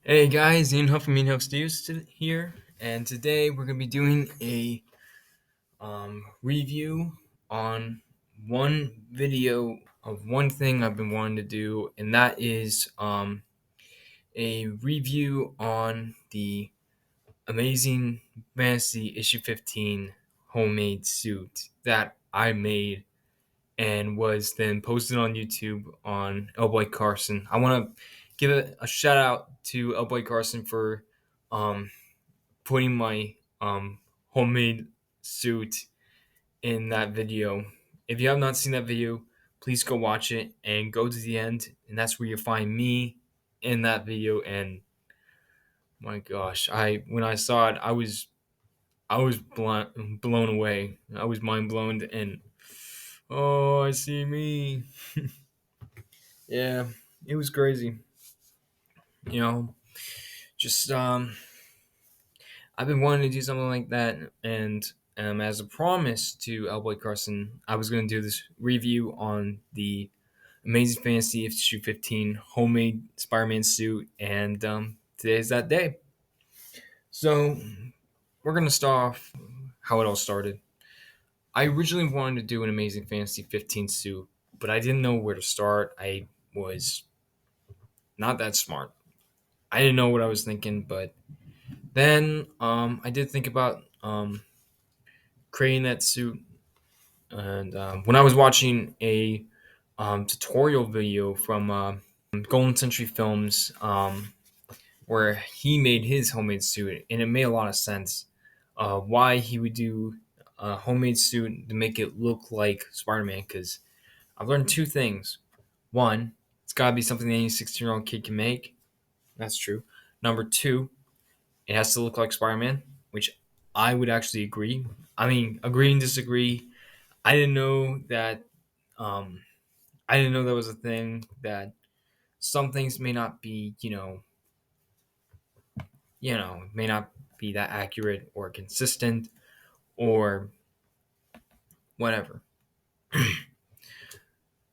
Hey guys, Ian Huff from Ian Huff Studios here, and today we're gonna be doing a review on one video of one thing I've been wanting to do, and that is a review on the Amazing Fantasy issue 15 homemade suit that I made and was then posted on YouTube on Elboy Carson. I want to give a shout out to Elboy Carson for um, putting my homemade suit in that video. If you have not seen that video, please go watch it and go to the end, and that's where you find me in that video. And my gosh, I when I saw it, I was blown away. I was mind blown, and oh, I see me. Yeah, it was crazy. You know, just I've been wanting to do something like that, and as a promise to Elboy Carson, I was going to do this review on the Amazing Fantasy issue 15 homemade Spider-Man suit, and today's that day. So we're going to start off how it all started. I originally wanted to do an Amazing Fantasy 15 suit, but I didn't know where to start. I was not that smart. I didn't know what I was thinking, but then I did think about creating that suit. And when I was watching a tutorial video from Golden Century Films, where he made his homemade suit, and it made a lot of sense why he would do a homemade suit to make it look like Spider-Man. Because I've learned two things. One, it's got to be something that any 16-year-old kid can make. That's true. Number two, it has to look like Spider-Man, which I would actually agree. I mean, agree and disagree. I didn't know that. Um, I didn't know that was a thing. That some things may not be, may not be that accurate or consistent or whatever.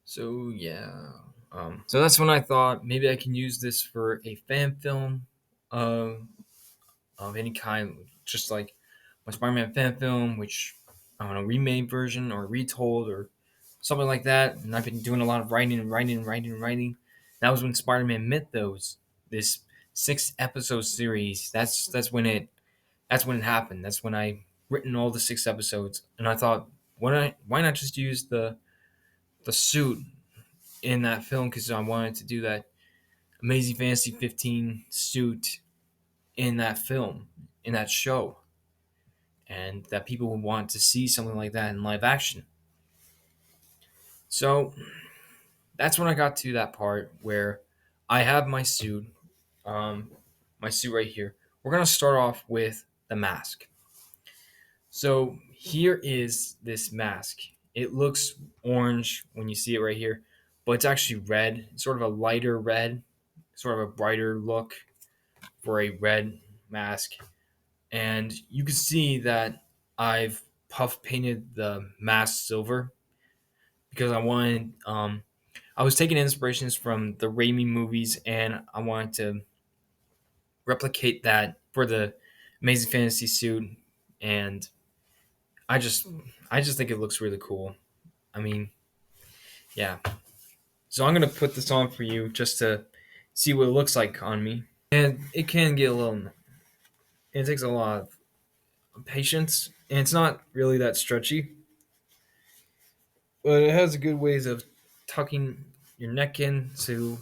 So yeah. So that's when I thought maybe I can use this for a fan film of of any kind, just like my Spider-Man fan film, which I don't know, remade version or retold or something like that. And I've been doing a lot of writing and writing and writing and writing. That was when Spider-Man Mythos, this 6 episode series. That's when it happened. That's when I written all the 6 episodes, and I thought, why not just use the suit in that film because I wanted to do that Amazing Fantasy 15 suit in that film, in that show, and that people would want to see something like that in live action. So that's when I got to that part where I have um, my suit right here. We're gonna start off with the mask. So here is this mask. It looks orange when you see it right here, but it's actually red, sort of a lighter red, sort of a brighter look for a red mask. And you can see that I've puff painted the mask silver because I was taking inspirations from the Raimi movies, and I wanted to replicate that for the Amazing Fantasy suit. And I just I just think it looks really cool. I mean, yeah. So I'm gonna put this on for you just to see what it looks like on me. And it can get a little. It takes a lot of patience, and it's not really that stretchy, but it has good ways of tucking your neck in so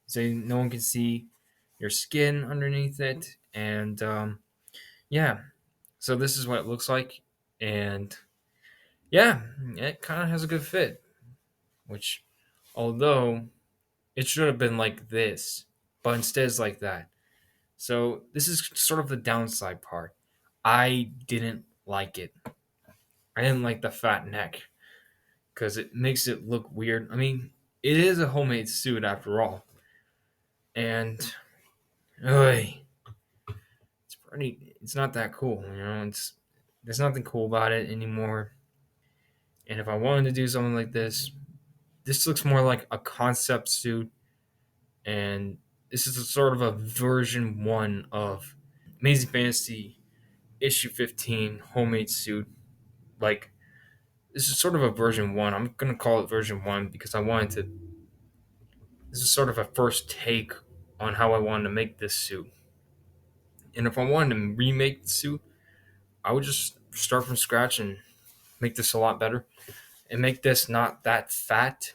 so no one can see your skin underneath it, and yeah. So this is what it looks like, and yeah, it kind of has a good fit. Which, although it should have been like this, but instead it's like that. So this is sort of the downside part. I didn't like it. I didn't like the fat neck because it makes it look weird. I mean, it is a homemade suit after all, and oy, it's pretty. It's not that cool, you know. There's nothing cool about it anymore. And if I wanted to do something like this looks more like a concept suit, and This is a sort of a version 1 of Amazing Fantasy issue 15 homemade suit. Like, this is sort of a version 1. I'm going to call it version 1 because I wanted to. This is sort of a first take on how I wanted to make this suit. And if I wanted to remake the suit, I would just start from scratch and make this a lot better. And make this not that fat.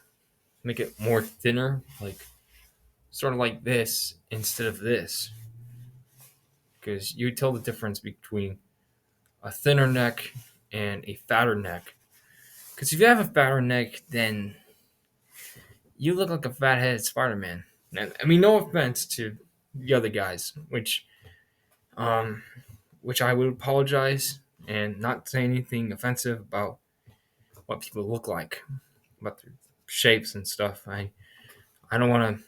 Make it more thinner. Like, sort of like this instead of this. Because you tell the difference between a thinner neck and a fatter neck. Because if you have a fatter neck, then you look like a fat-headed Spider-Man. I mean, no offense to the other guys, um, which I would apologize and not say anything offensive about what people look like, about their shapes and stuff. I don't want to.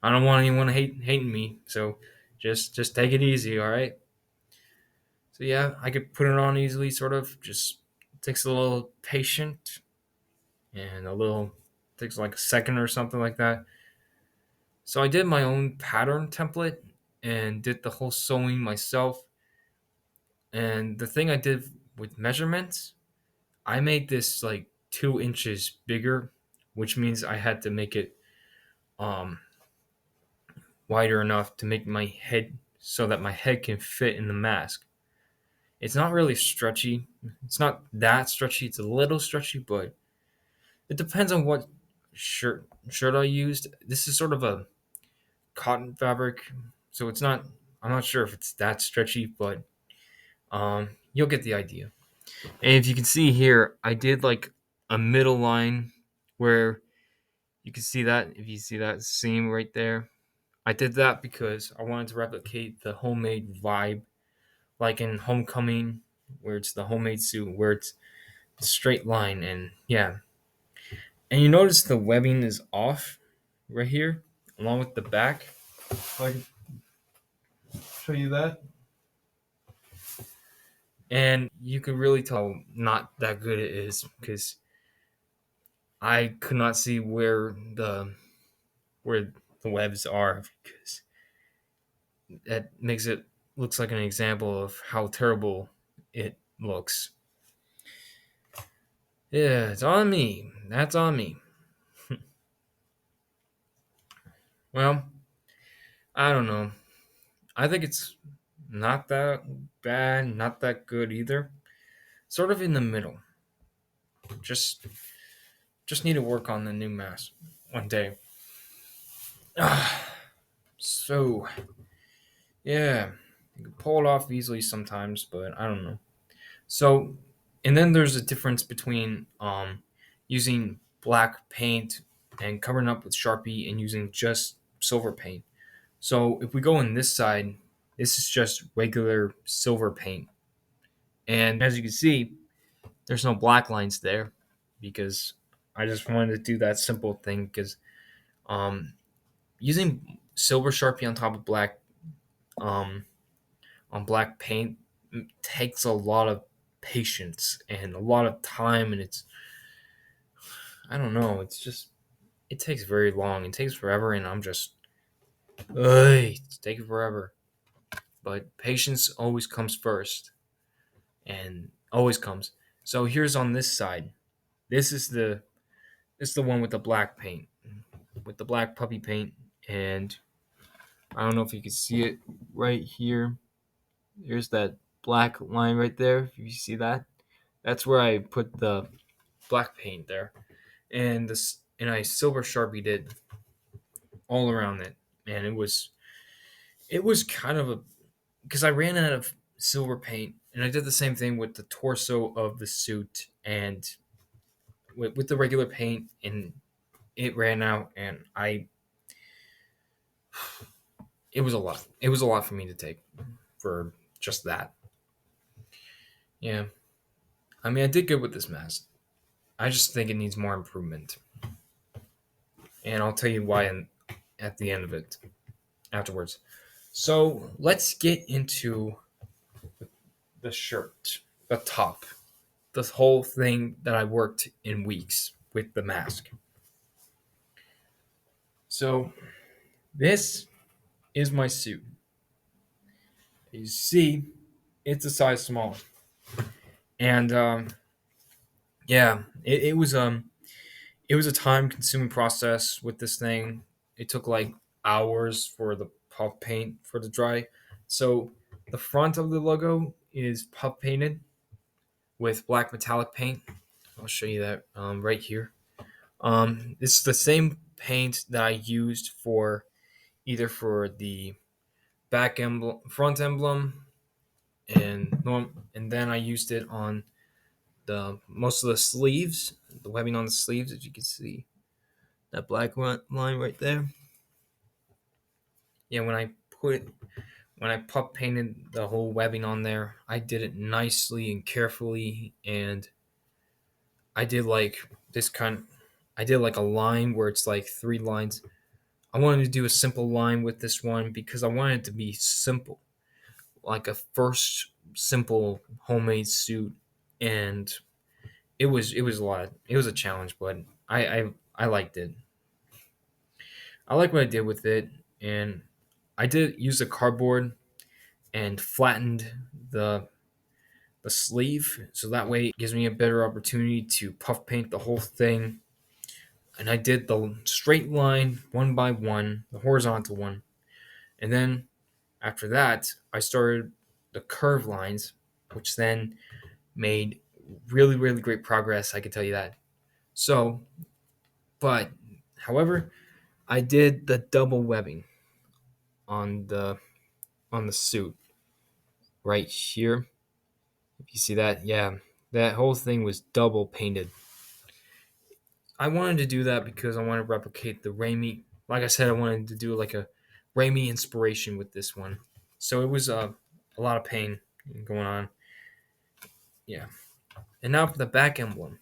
I don't want anyone hating me. So just take it easy, all right? So yeah, I could put it on easily, sort of. Just takes a little patient and a little takes like a second or something like that. So I did my own pattern template and did the whole sewing myself. And the thing I did with measurements, I made this like 2 inches bigger, which means I had to make it um wider enough to make my head so that my head can fit in the mask. It's not really stretchy. It's not that stretchy. It's a little stretchy, but it depends on what shirt I used. This is sort of a cotton fabric, so it's not. I'm not sure if it's that stretchy, but you'll get the idea. And if you can see here, I did like a middle line where you can see that. If you see that seam right there, I did that because I wanted to replicate the homemade vibe, like in Homecoming, where it's the homemade suit, where it's a straight line, and yeah. And you notice the webbing is off right here, along with the back. If I can show you that. And you can really tell not that good it is because I could not see where the webs are because that makes it looks like an example of how terrible it looks. Yeah, it's on me. That's on me. Well, I don't know. I think it's not that bad, not that good either. Sort of in the middle. Just just need to work on the new mask one day. So yeah, you can pull it off easily sometimes, but I don't know. So, and then there's a difference between using black paint and covering up with Sharpie and using just silver paint. So if we go on this side, this is just regular silver paint. And as you can see, there's no black lines there because I just wanted to do that simple thing because um, using silver Sharpie on top of black um, on black paint takes a lot of patience and a lot of time, and it's I don't know, it's just it takes very long. It takes forever, and I'm just it's taking forever. But patience always comes first, and always comes. So here's on this side. This is the one with the black paint, with the black puppy paint, and I don't know if you can see it right here. There's that black line right there. If you see that, that's where I put the black paint there, and I silver sharpied it all around it, and it was kind of a because I ran out of silver paint, and I did the same thing with the torso of the suit and with the regular paint, and it ran out, and it was a lot. It was a lot for me to take for just that. Yeah, I mean, I did good with this mask. I just think it needs more improvement, and I'll tell you why at the end of it afterwards. So let's get into the shirt, the top, this whole thing that I worked in weeks with the mask. So this is my suit. You see, it's a size smaller, and yeah, it was a time consuming process with this thing. It took like hours for the puff paint for to dry. So the front of the logo is puff painted with black metallic paint. I'll show you that right here. It's the same paint that I used for either for the back emblem, front emblem, and then I used it on the most of the sleeves, the webbing on the sleeves, as you can see that black line right there. Yeah, when I puff painted the whole webbing on there, I did it nicely and carefully, and I did like this kind. I did like a line where it's like three lines. I wanted to do a simple line with this one because I wanted it to be simple, like a first simple homemade suit, and it was a lot. It was a challenge, but I liked it. I like what I did with it, and I did use the cardboard and flattened the the sleeve so that way it gives me a better opportunity to puff paint the whole thing. And I did the straight line one by one, the horizontal one, and then after that I started the curve lines, which then made really great progress. I can tell you that. So, but however, I did the double webbing on the suit right here. If you see that, yeah, that whole thing was double painted. I wanted to do that because I wanted to replicate the Raimi. Like I said, I wanted to do like a Raimi inspiration with this one. So it was a lot of pain going on. Yeah. And now for the back emblem.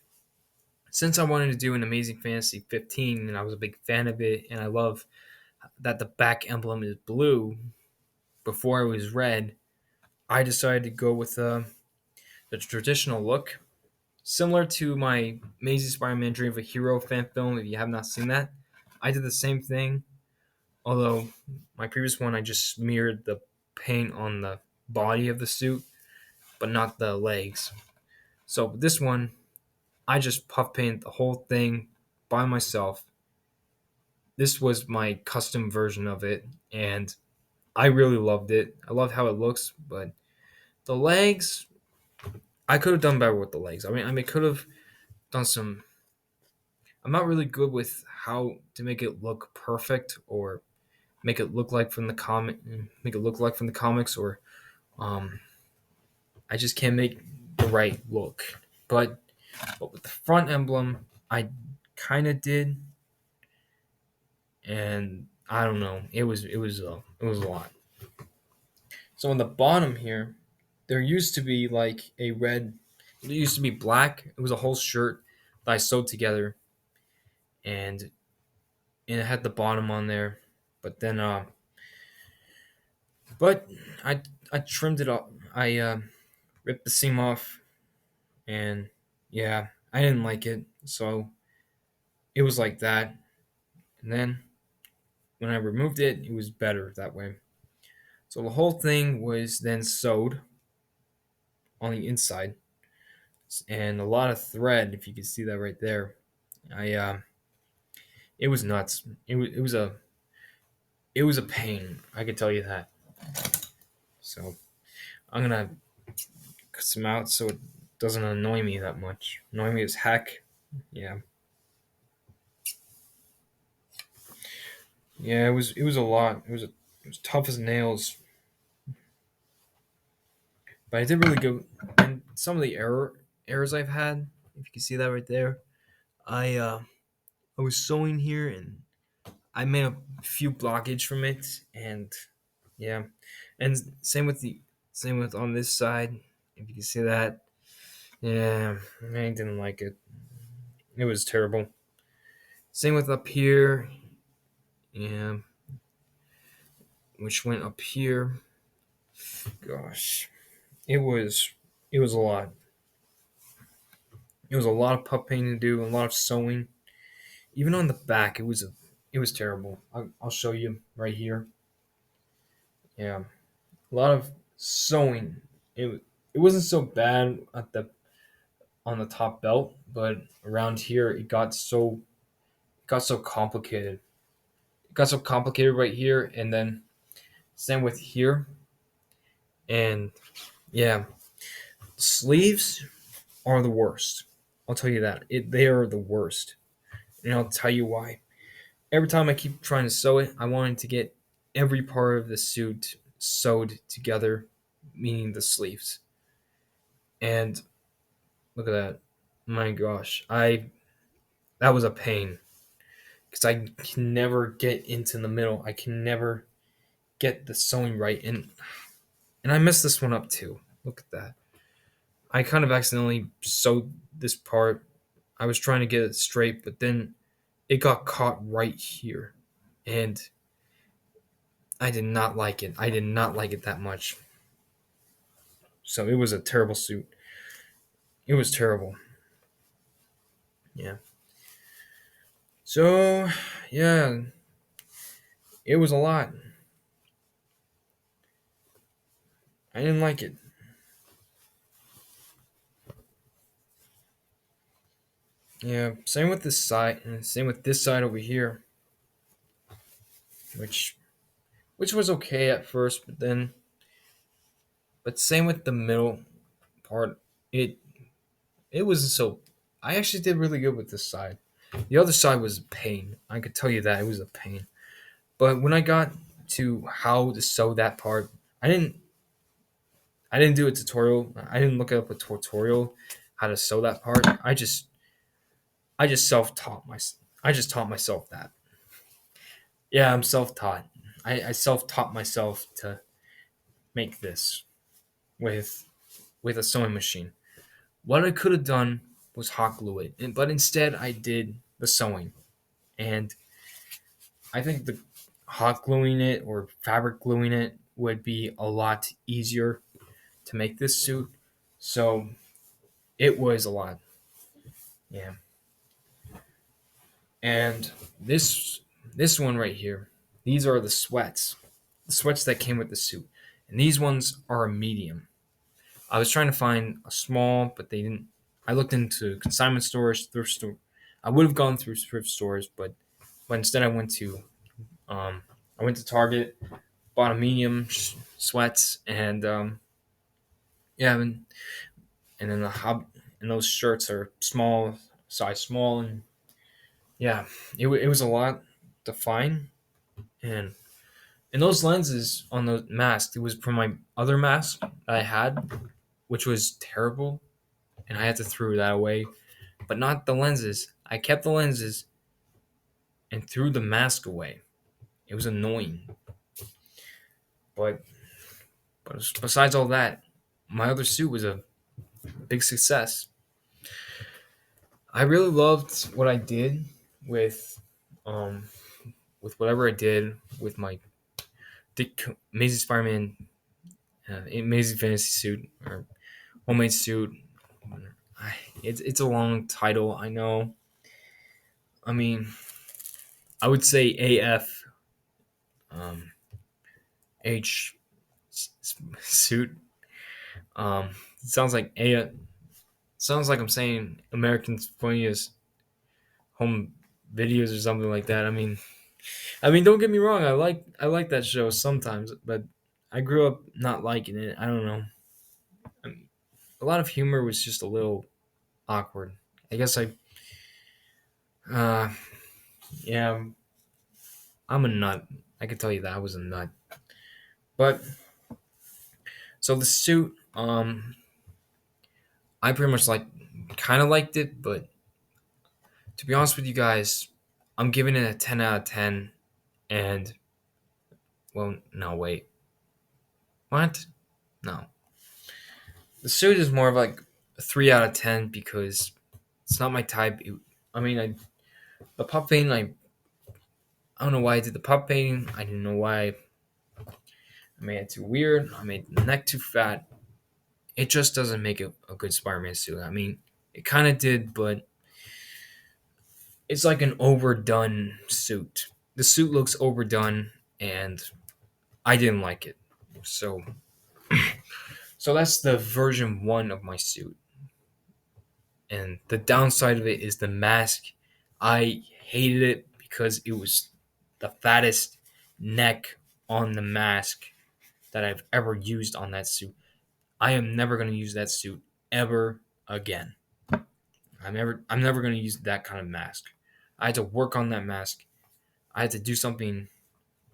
Since I wanted to do an Amazing Fantasy 15 and I was a big fan of it, and I love that the back emblem is blue before it was red, I decided to go with the traditional look. Similar to my Amazing Spider-Man Dream of a Hero fan film, if you have not seen that, I did the same thing. Although my previous one, I just smeared the paint on the body of the suit, but not the legs. So this one, I just puff painted the whole thing by myself. This was my custom version of it, and I really loved it. I loved how it looks, but the legs, I could have done better with the legs. I could have done some. I'm not really good with how to make it look perfect or make it look like from the comic, make it look like from the comics, or um, I just can't make the right look. But with the front emblem, I kind of did, and I don't know. It was a lot. So on the bottom here, there used to be like a red. It used to be black. It was a whole shirt that I sewed together, and it had the bottom on there. But then, but I trimmed it up. I ripped the seam off, and yeah, I didn't like it. So it was like that. And then when I removed it, it was better that way. So the whole thing was then sewed on the inside, and a lot of thread. If you can see that right there, I it was nuts. It was a pain. I could tell you that. So I'm gonna cut some out so it doesn't annoy me that much. Annoy me as heck. Yeah, yeah. It was a lot. It was tough as nails, but I did really good. And some of the errors I've had, if you can see that right there, I I was sewing here and I made a few blockage from it, and yeah, and same with on this side. If you can see that, yeah, I didn't like it. It was terrible. Same with up here, yeah, which went up here. Gosh, it was it was a lot. It was a lot of puff painting to do, a lot of sewing. Even on the back, it was terrible. I'll show you right here. Yeah, a lot of sewing. It wasn't so bad at the on the top belt, but around here it got so complicated. It got so complicated right here, and then same with here. And yeah, sleeves are the worst. I'll tell you that. They are the worst, and I'll tell you why. Every time I keep trying to sew it, I wanted to get every part of the suit sewed together, meaning the sleeves. And look at that. My gosh, I that was a pain because I can never get into the middle. I can never get the sewing right, and I messed this one up too. Look at that. I kind of accidentally sewed this part. I was trying to get it straight, but then it got caught right here, and I did not like it. I did not like it that much. So it was a terrible suit. It was terrible. Yeah. So yeah, it was a lot. I didn't like it. Yeah. Same with this side, and same with this side over here, which which was okay at first, but same with the middle part. It it wasn't so. I actually did really good with this side. The other side was a pain. I could tell you that it was a pain. But when I got to how to sew that part, I didn't I didn't do a tutorial. I didn't look up a tutorial how to sew that part. I just self taught my I just taught myself that. Yeah, I'm self taught. I self taught myself to make this with a sewing machine. What I could have done was hot glue it, but instead I did the sewing. And I think the hot gluing it or fabric gluing it would be a lot easier to make this suit. So it was a lot. Yeah. And this one right here, these are the sweats. The sweats that came with the suit. And these ones are a medium. I was trying to find a small, but they didn't. I looked into consignment stores, thrift store. I would have gone through thrift stores, but instead um I went to Target, bought a medium sweats, and yeah, and then the hub and those shirts are small, size small, and yeah, it was a lot to find, and those lenses on the mask, it was from my other mask that I had, which was terrible, and I had to throw that away, but not the lenses. I kept the lenses and threw the mask away. It was annoying, but besides all that, my other suit was a big success. I really loved what I did with um whatever I did with my Amazing Spider-Man, Amazing Fantasy suit or homemade suit. It's a long title, I know. I mean, I would say AF um, H suit. It sounds like A. Sounds like I'm saying Americans Funniest Home Videos or something like that. I mean, don't get me wrong. I like that show sometimes, but I grew up not liking it. I don't know. I mean, a lot of humor was just a little awkward. I guess uh, yeah, I'm a nut. I can tell you that I was a nut. But so the suit, I pretty much kind of liked it, but to be honest with you guys, I'm giving it a 10 out of 10. And well, no, wait, what? No, the suit is more of like a 3 out of 10 because it's not my type. I mean, the pop painting, I don't know why I did the pop painting. I didn't know why I made it too weird. I made the neck too fat. It just doesn't make it a good Spider-Man suit. I mean, it kind of did, but it's like an overdone suit. The suit looks overdone, and I didn't like it. So so that's the version 1 of my suit. And the downside of it is the mask. I hated it because it was the fattest neck on the mask that I've ever used on that suit. I am never going to use that suit ever again. I'm never going to use that kind of mask. I had to work on that mask. I had to do something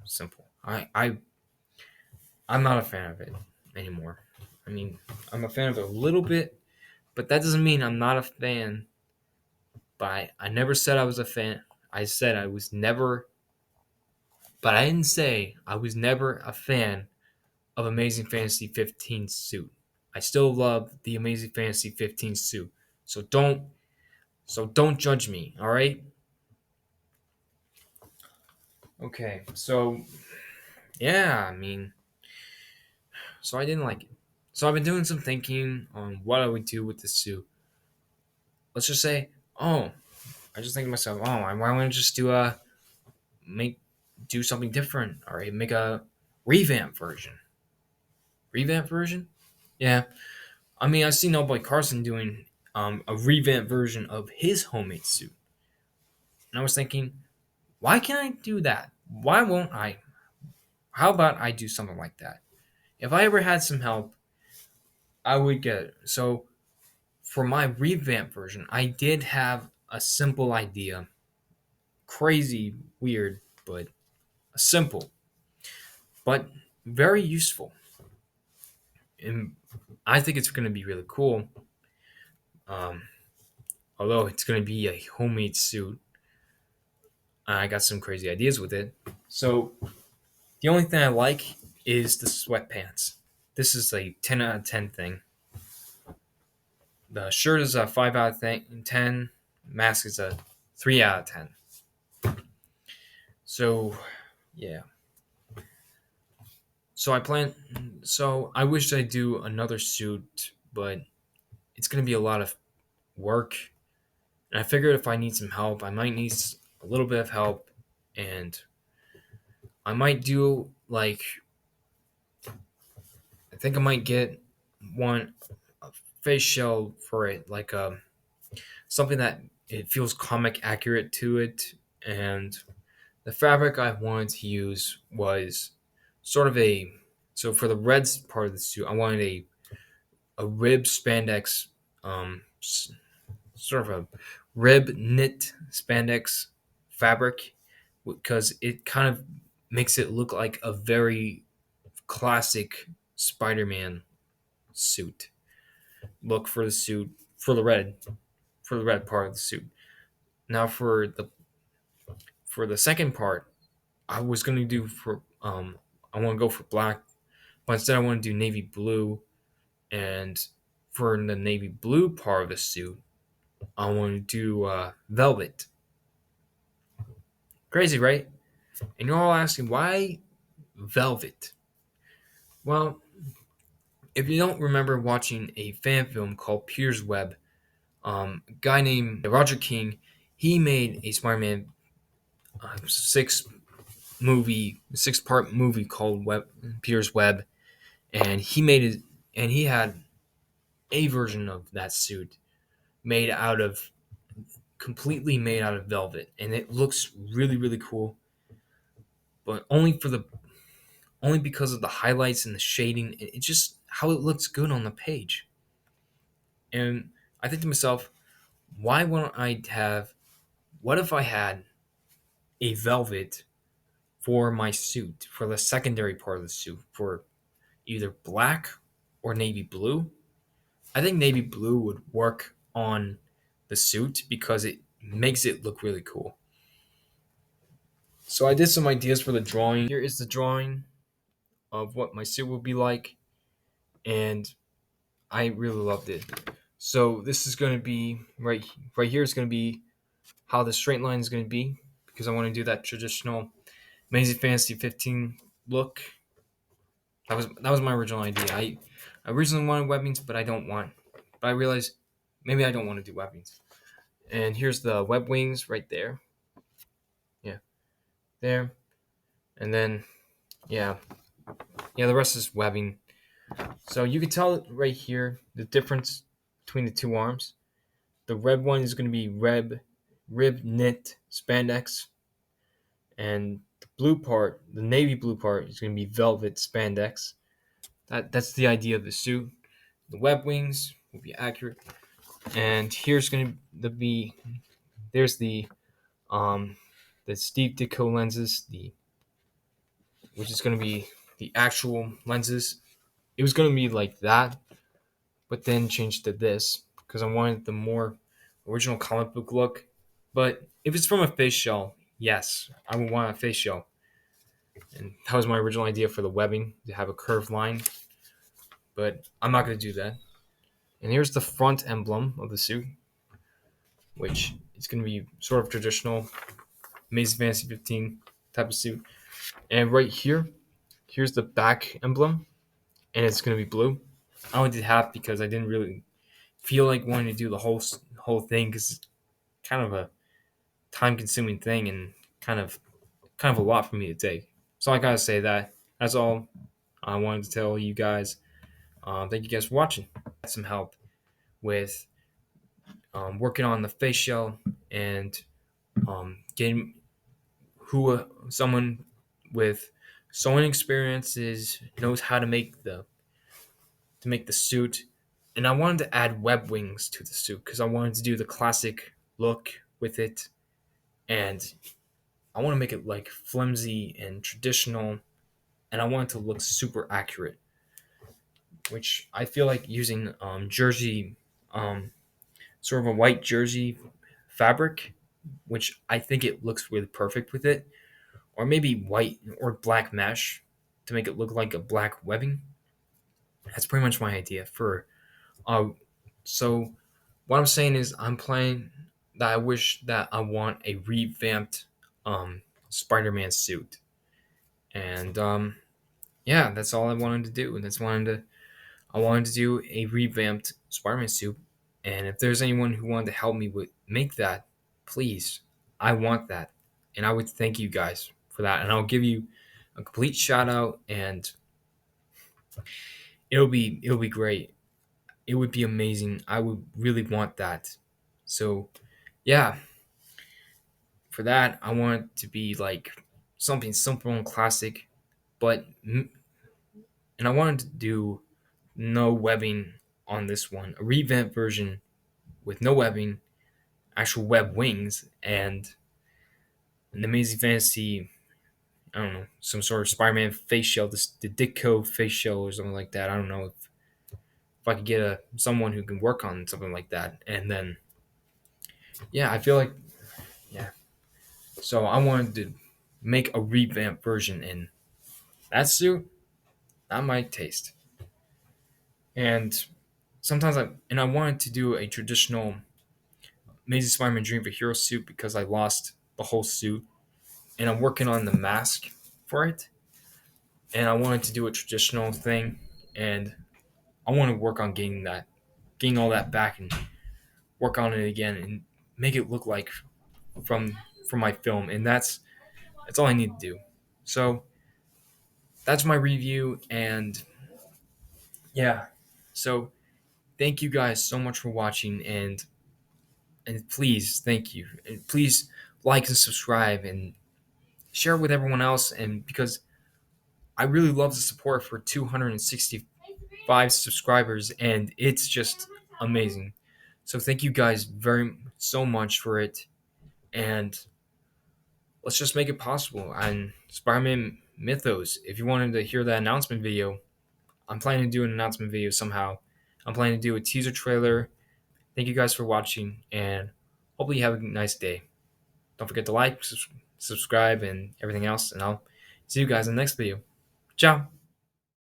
simple. I'm not a fan of it anymore. I mean, I'm a fan of it a little bit, but that doesn't mean I'm not a fan. But I never said I was a fan. I said I was never, but I didn't say I was never a fan of Amazing Fantasy 15 suit. I still love the Amazing Fantasy 15 suit. So don't judge me, all right? Okay. So, yeah, I mean, so I didn't like it. So I've been doing some thinking on what I would do with the suit. Let's just say, oh, I just think to myself, oh, I want to just make do something different, all right? Make a revamp version. Revamp version? Yeah. I mean, I've seen Boy Carson doing a revamped version of his homemade suit. And I was thinking, why can't I do that? Why won't I? How about I do something like that? If I ever had some help, I would get it. So for my revamp version, I did have a simple idea. Crazy, weird, but simple, but very useful. And I think it's going to be really cool. Um, Although it's going to be a homemade suit, I got some crazy ideas with it. So the only thing I like is the sweatpants. This is a 10 out of 10 thing. The shirt is a 5 out of 10. Mask is a 3 out of 10. So, yeah. So I plan. So I wish I'd do another suit, but it's going to be a lot of work. And I figured if I need some help, I might need a little bit of help. And I might do like I think I might get one a face shell for it, like something that it feels comic accurate to it. And the fabric I wanted to use was sort of a so for the red part of the suit, I wanted a rib spandex, sort of a rib knit spandex fabric because it kind of makes it look like a very classic Spider-Man suit look for the suit for the red part of the suit. Now for the second part, I was gonna do for I want to go for black, but instead I want to do navy blue, and for the navy blue part of the suit, I want to do velvet. Crazy, right? And you're all asking why velvet? Well, if you don't remember watching a fan film called Pier's Web, a guy named Roger King, he made a Spider-Man 6 part movie called Pier's Web, and he made it, and he had a version of that suit made out of completely made out of velvet, and it looks really really cool, but only because of the highlights and the shading. It just how it looks good on the page, and I think to myself, why wouldn't I have? What if I had a velvet for my suit for the secondary part of the suit for either black or navy blue? I think navy blue would work on the suit because it makes it look really cool. So I did some ideas for the drawing. Here is the drawing of what my suit will be like, and I really loved it. So this is going to be right here is going to be how the straight line is going to be because I want to do that traditional Amazing Fantasy 15 look. That was my original idea. I originally wanted webbings, but I don't want. But I realized maybe I don't want to do webbings. And here's the web wings right there. Yeah, there. And then yeah, Yeah, the rest is webbing. So you can tell right here the difference between the two arms. The red one is going to be rib knit spandex, and the blue part, the navy blue part, is going to be velvet spandex. That's the idea of the suit. The web wings will be accurate, and here's going to be there's um the Steve Ditko lenses, the which is going to be the actual lenses. It was going to be like that, but then changed to this because I wanted the more original comic book look. But if it's from a face shell, yes, I would want a face shell. And that was my original idea for the webbing, to have a curved line, but I'm not going to do that. And here's the front emblem of the suit, which is going to be sort of traditional Amazing Fantasy 15 type of suit. And right here, here's the back emblem, and it's going to be blue. I only did half because I didn't really feel like wanting to do the whole thing because it's kind of a time consuming thing and kind of a lot for me to take. So I gotta say that. That's all I wanted to tell you guys. Thank you guys for watching. Some help with working on the face shell and getting someone with sewing experiences knows how to make the suit. And I wanted to add web wings to the suit because I wanted to do the classic look with it, and I want to make it like flimsy and traditional, and I want it to look super accurate. Which I feel like using jersey, um, sort of a white jersey fabric, which I think it looks really perfect with it, or maybe white or black mesh to make it look like a black webbing. That's pretty much my idea for. Uh, so what I'm saying is I'm playing that I wish that I want a revamped Spider-Man suit, and yeah, that's all I wanted to do. I wanted to do a revamped Spider-Man suit, and if there's anyone who wanted to help me with make that, please, I want that, and I would thank you guys for that, and I'll give you a complete shout out, and it'll be great. It would be amazing. I would really want that. So, yeah, for that, I want it to be like something simple and classic, but and I wanted to do no webbing on this one, a revamped version with no webbing, actual web wings, and an Amazing Fantasy. I don't know, some sort of Spider-Man face shell, the Ditko face shell or something like that. I don't know if I could get someone who can work on something like that, and then yeah, I feel like yeah. So I wanted to make a revamped version in that suit, not my taste. And I wanted to do a traditional Amazing Spider-Man Dream for Hero suit because I lost the whole suit, and I'm working on the mask for it. And I wanted to do a traditional thing, and I want to work on getting all that back, and work on it again, and make it look like from from my film. And that's all I need to do. So that's my review, and yeah. So thank you guys so much for watching, and please, thank you, and please like and subscribe and share with everyone else, and because I really love the support for 265 subscribers, and it's just amazing. So thank you guys very so much for it, and let's just make it possible. And Spider-Man Mythos, if you wanted to hear that announcement video, I'm planning to do an announcement video somehow. I'm planning to do a teaser trailer. Thank you guys for watching, and hopefully you have a nice day. Don't forget to like, subscribe, and everything else, and I'll see you guys in the next video. Ciao.